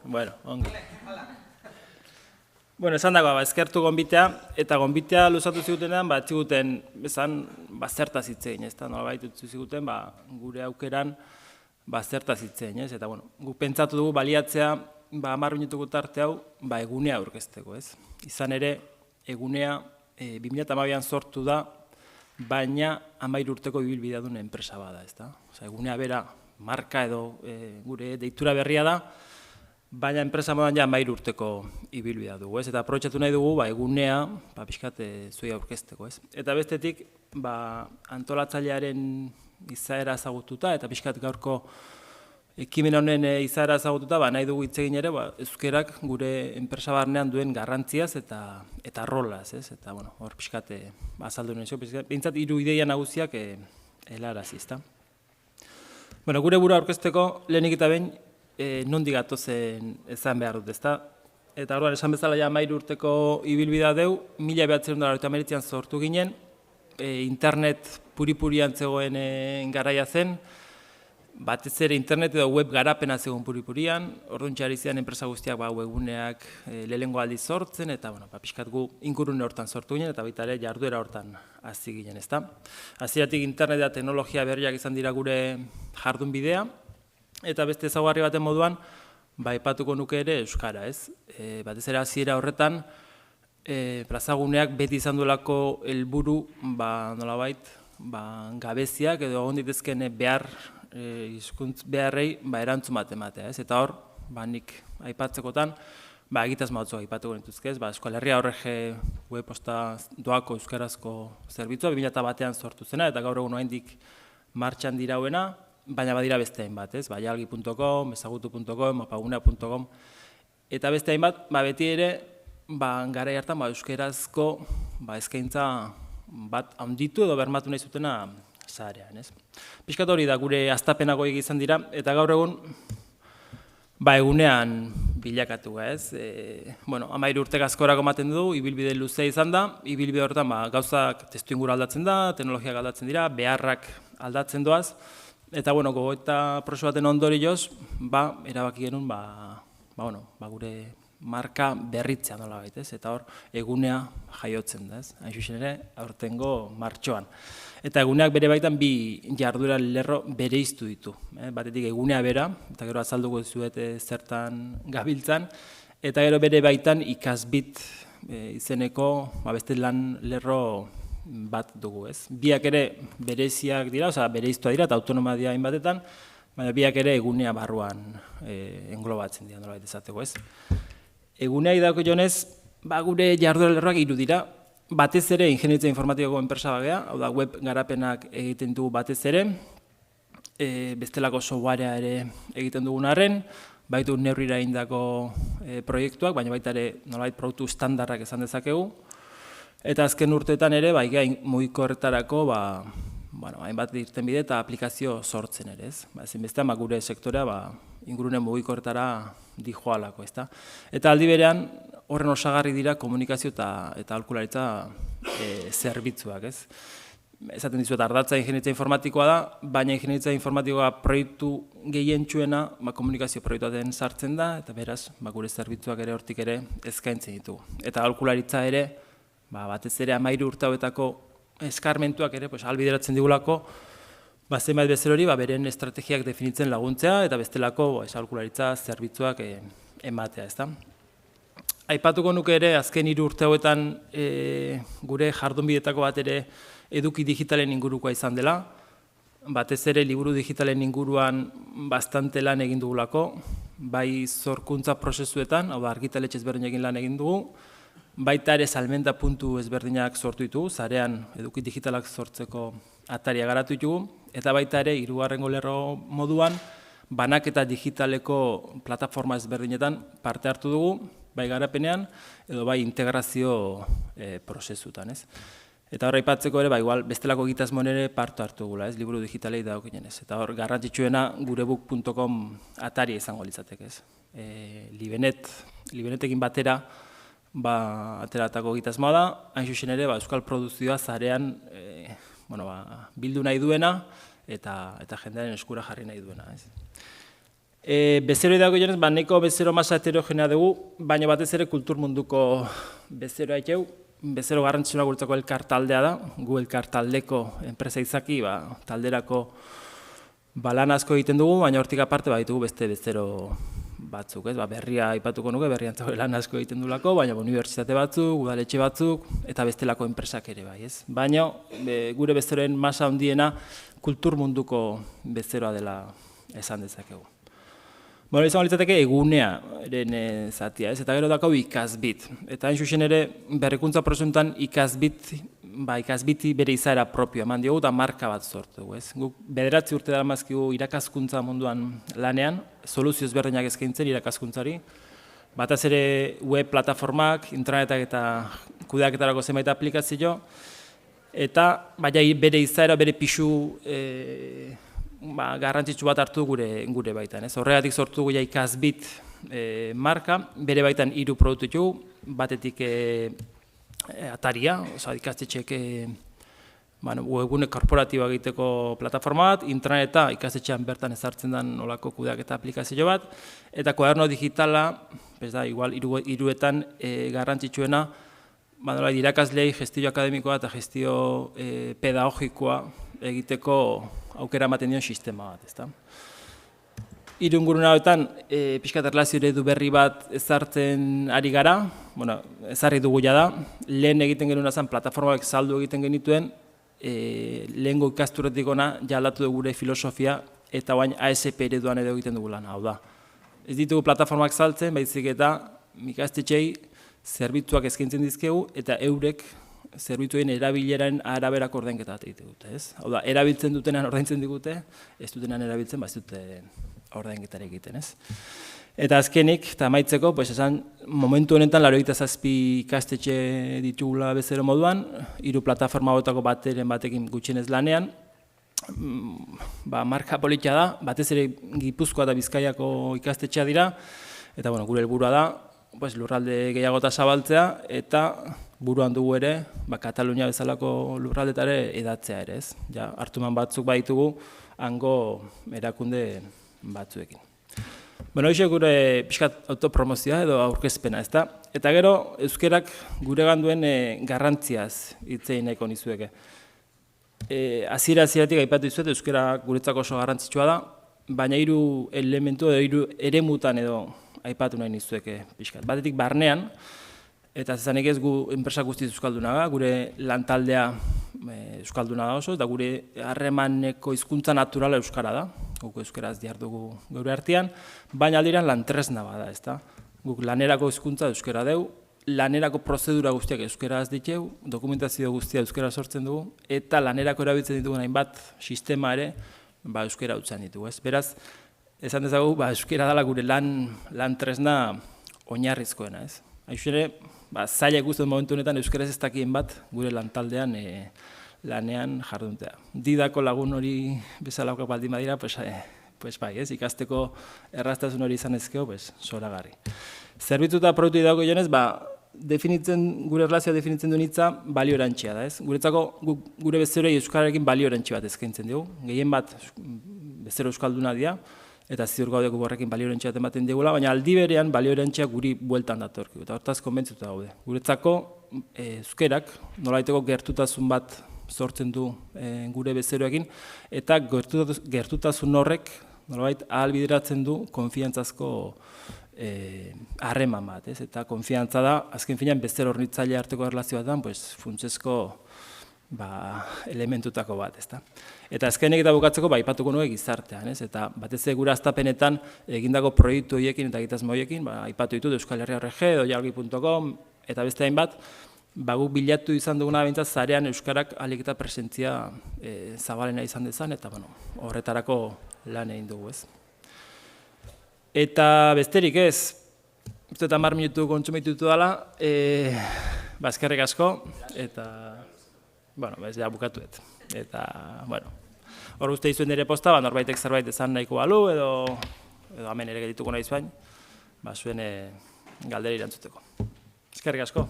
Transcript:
Bueno, ongi. Bueno, esan dago, eskertu gonbitea, eta gonbitea luzatu zigutenean, etziguten, bezan, zertaz hitzein, ez da, nolabait utzi ziguten, gure aukeran, zertaz hitzein, ez? Eta, bueno, guk pentsatu dugu baliatzea, 10 minutuko tarte hau, egunea aurkezteko, ez? Izan ere, egunea 2012an sortu da, baina 13 urteko ibilbidea duen enpresa bada, ez da? Egunea bera, marka edo gure deitura berria da, baina enpresa modan ja 13 urteko ibilbidea dugu, ez? Eta aprobetxatu nahi dugu, egunea, pixkat zuei aurkezteko, ez? Eta bestetik, antolatzailearen izaera ezagututa, eta pixkat gaurko ekimen honen izaera ezagututa, nahi dugu hitz egin ere, euskerak gure enpresa barnean duen garrantziaz eta rolaz, ez? Eta, bueno, hor pixkat azaldu nizio, bintzat 3 ideia nagusiak helarazi, ezta? Bueno, gure bura aurkezteko, lehenik eta behin, nondik gatozen esan behar dut, ezta? Eta orduan esan bezala ja 13 urteko ibilbidea deu, 1989an sortu ginen, internet puri-purian zegoen garaia zen, batez ere internet edo web garapena zegoen puri-purian, orduan txari zidan enpresa guztiak webuneak lehenengo aldiz sortzen, eta pixkat gu ingurune hortan sortu ginen, eta baita ere jarduera hortan hasi ginen, ezta? Hasieratik internet eta teknologia berriak izan dira gure jardun bidea, eta beste ezaugarri baten moduan, aipatuko nuke ere euskara, ez? Batez ere hasiera horretan, plazaguneak beti izan duelako helburu, nolabait, gabeziak edo egon ditezken hizkuntz beharrei erantzun bat ematea, ez? Eta hor, nik aipatzekotan, egitasmo batzuk aipatuko nituzke, ez? Euskal Herria Org webposta doako euskarazko zerbitzua 2001an sortu zena, eta gaur egun oraindik martxan dirauena, baina badira beste hainbat, ez? Jalgi.com, ezagutu.com, mapagunea.com, eta beste hainbat, beti ere, garai hartan euskarazko eskaintza bat handitu edo bermatu nahi zutena zarean, ez? Piskat hori da gure hastapenago izan dira, eta gaur egun egunean bilakatu, ez? 13 urtek askorako ematen du, ibilbide luzea izan da, ibilbide horretan gauzak testuinguru aldatzen da, teknologiak aldatzen dira, beharrak aldatzen doaz, eta gogoeta prozesu baten ondorioz, erabaki genuen, gure marka berritzea nola baita, ez? Eta hor, egunea jaiotzen da, ez? Hain zuzen ere, aurtengo martxoan. Eta eguneak bere baitan 2 jarduera lerro bereiztu ditu. Batetik egunea bera, eta gero azalduko zuet zertan gabiltzan, eta gero bere baitan ikasbit izeneko beste lan lerro bat dugu, ez? Biak ere bereziak dira, bereiztua dira eta autonoma dira hainbatetan, baina biak ere egunea barruan englobatzen dira, nola baita izateko, ez? Egunea idako jonez, gure jarduera lerroak 3 dira, batez ere ingeniaritza informatikako enpresa bagea, hau da web garapenak egiten dugu batez ere, bestelako softwarea ere egiten dugun arren, baitu neurrira egindako proiektuak, baina baita ere nolabait produktu standarrak esan dezakegu, eta azken urteetan ere, mugikorretarako, hainbat irtenbide eta aplikazio sortzen ere, ez? Ezinbestean, gure sektorea, ingurune mugikorretara dijoalako, ezta? Eta aldi berean, horren osagarri dira komunikazio eta aholkularitza zerbitzuak, ez? Esaten dizuet, ardatza ingeniaritza informatikoa da, baina ingeniaritza informatikoa proiektu gehientsuena komunikazio proiektuaten sartzen da, eta beraz, gure zerbitzuak ere hortik ere eskaintzen ditugu. Eta aholkularitza ere, batez ere 13 urte hauetako eskarmentuak ere ahalbideratzen digulako, zenbait bezerori beren estrategiak definitzen laguntzea eta bestelako aholkularitza zerbitzuak ematea, ezta? Aipatuko nuke ere, azken 3 urte hauetan gure jardunbidetako bat ere eduki digitalen ingurukoa izan dela, batez ere liburu digitalen inguruan bastante lan egin dugulako, bai zorkuntza prozesuetan, hau da argitaletxe ezberdinekin lan egin dugu, baita ere salmenta puntu ezberdinak sortu ditugu, sarean eduki digitalak sortzeko ataria garatu ditugu, eta baita ere, 3. lerro moduan, banaketa digitaleko plataforma ezberdinetan parte hartu dugu, bai garapenean, edo bai integrazio prozesutan, ez? Eta hor aipatzeko ere, igual, bestelako egitasmoan ere parte hartu dugula, ez? Liburu digitalei dagokinen, ez? Eta hor, garrantzitsuena gurebuk.com ataria izango litzateke, ez? Libenetekin batera, ateratako egitasmoa da, hain zuzen ere, euskal produzioa zarean bildu nahi duena eta jendearen eskura jarri nahi duena. Bezeroi dago jonez, nahiko bezero masa heterogenea dugu, baina batez ere kultur munduko bezeroa ikeu. Bezero garrantzitsuna guretzako elkartaldea da, gu elkartaldeko enpresa izaki, talderako lan asko egiten dugu, baina hortik aparte ditugu beste bezero batzuk, berria aipatuko nuke, berriantzako lan asko egiten dulako, baina unibertsitate batzuk, udaletxe batzuk, eta bestelako enpresak ere bai, ez? Baina gure bezeroen masa handiena kultur munduko bezeroa dela esan dezakegu. Bueno, izango litzateke egunearen zatia, ez? Eta gero dakau ikasbit. Eta hain zuzen ere, berrikuntza prozesuetan ikasbiti bere izaera propio eman diogu eta marka bat sortu dugu, ez? Guk 9 urte daramazkigu irakaskuntza munduan lanean, soluzio ezberdinak eskaintzen irakaskuntzari. Batez ere web plataformak, intranetak eta kudeaketarako zenbait aplikazio, eta bere izaera, bere pixu garrantzitsu bat hartu gure baitan. Horregatik sortu dugu ikasbit marka, bere baitan 3 produktu ditugu, batetik Ataria, ikastetxeek webgune korporatiboa egiteko plataforma bat, intraneta ikastetxean bertan ezartzen den olako kudeaketa aplikazio bat, eta kuaderno digitala, igual 3etan garrantzitsuena, irakasleei gestio akademikoa eta gestio pedagogikoa egiteko aukera ematen dion sistema bat, ezta? 3 ingurune hauetan pixkat erlazio eredu berri bat ezartzen ari gara, ezarri dugu da, lehen egiten genuen zen plataformak saldu egiten genituen, lehengo ikasturretik ona aldatu dugu gure filosofia eta bain ASP ereduan edo egiten dugu lan, hau da. Ez ditugu plataformak saltzen, baizik eta ikastetxeei zerbitzuak eskaintzen dizkegu eta eurek zerbitzuen erabileraren araberako ordainketa egiten dute, ez? Hau da, erabiltzen dutenean ordaintzen digute, ez dutenean erabiltzen, ez dute ordainketara egiten, ez? Eta azkenik, eta amaitzeko, esan momentu honetan 87 ikastetxe ditugula bezero moduan, 3 plataforma hauetako batekin gutxienez lanean, marka politia da, batez ere Gipuzkoa eta Bizkaiako ikastetxea dira, eta gure helburua da, lurralde gehiagota zabaltzea, eta buruan dugu ere, Katalunia bezalako lurraldetare edatzea ere, ez? Hartuman batzuk baditugu, hango erakunde batzuekin. Hoxe gure pixkat autopromozioa edo aurkezpena, ezta? Eta gero, euskerak gure ganduen garrantziaz hitzein nahiko nizueke. Hasieratik aipatu dizuet, euskera guretzako oso garrantzitsua da, baina 3 elementu edo 3 eremutan edo aipatu nahi nizueke pixkat. Batetik barnean, eta zezanik ez gu enpresa guztiz euskalduna da, gure lantaldea euskalduna da oso, eta gure harremaneko hizkuntza naturala euskara da, guk euskaraz dihardugu geure artean, baina aldiran lantresna bada, ezta? Guk lanerako hizkuntza euskara dugu, lanerako prozedura guztiak euskaraz diteu, dokumentazio guztia euskara sortzen dugu, eta lanerako erabiltzen ditugu hainbat sistema ere euskara utzan ditugu, ez? Beraz, esan dezagu, euskara dela gure lan tresna oinarrizkoena, ez? Haixere, zaila ikusten momentu honetan euskaraz ez dakien bat gure lantaldean lanean jarduntea. Didako lagun hori bezalaukak baldin badira, bai, ez? Ikasteko erraztasun hori izan ezkeo, zoragarri. Zerbitzu eta produktu dago jonez, gure erlazioa definitzen duen hitza balio erantxia da, ez? Guretzako gure bezeroi euskararekin balio erantxi bat eskaintzen dugu. Gehien bat bezero euskalduna dira, eta ziur gaudeko horrekin balio erantxia bat ematen digula, baina aldi berean balio erantxia guri bueltan datorki, eta hortaz konbentzituta gaude. Guretzako euskerak nolaiteko gertutasun bat sortzen du gure bezeroekin, eta gertutasun horrek nolabait ahalbideratzen du konfiantzazko harreman bat, ez? Eta konfiantza da, azken finean bezero hornitzaile arteko erlazio batean, funtsezko elementutako bat, ezta? Eta azkenik eta bukatzeko aipatuko nuke gizartean, ez? Eta batez gure aztapenetan egindako proiektu horiekin eta egitasmo horiekin, aipatu ditut Euskal Herria ORG edo jalgi.com eta beste hainbat, guk bilatu izan duguna behintzat zarean euskarak ahalik eta presentzia zabalena izan dezan, eta horretarako lan egin dugu, ez? Eta besterik ez, uste eta 10 minutu kontsumitutu dela, eskerrik asko, eta ez ja bukatuet. Eta, hor guzti izuen nire posta, norbaitek zerbait ezan nahiko balu, edo hemen ere gedituko nahi zuen, zuen galdera irantzuteko. Eskerrik asko.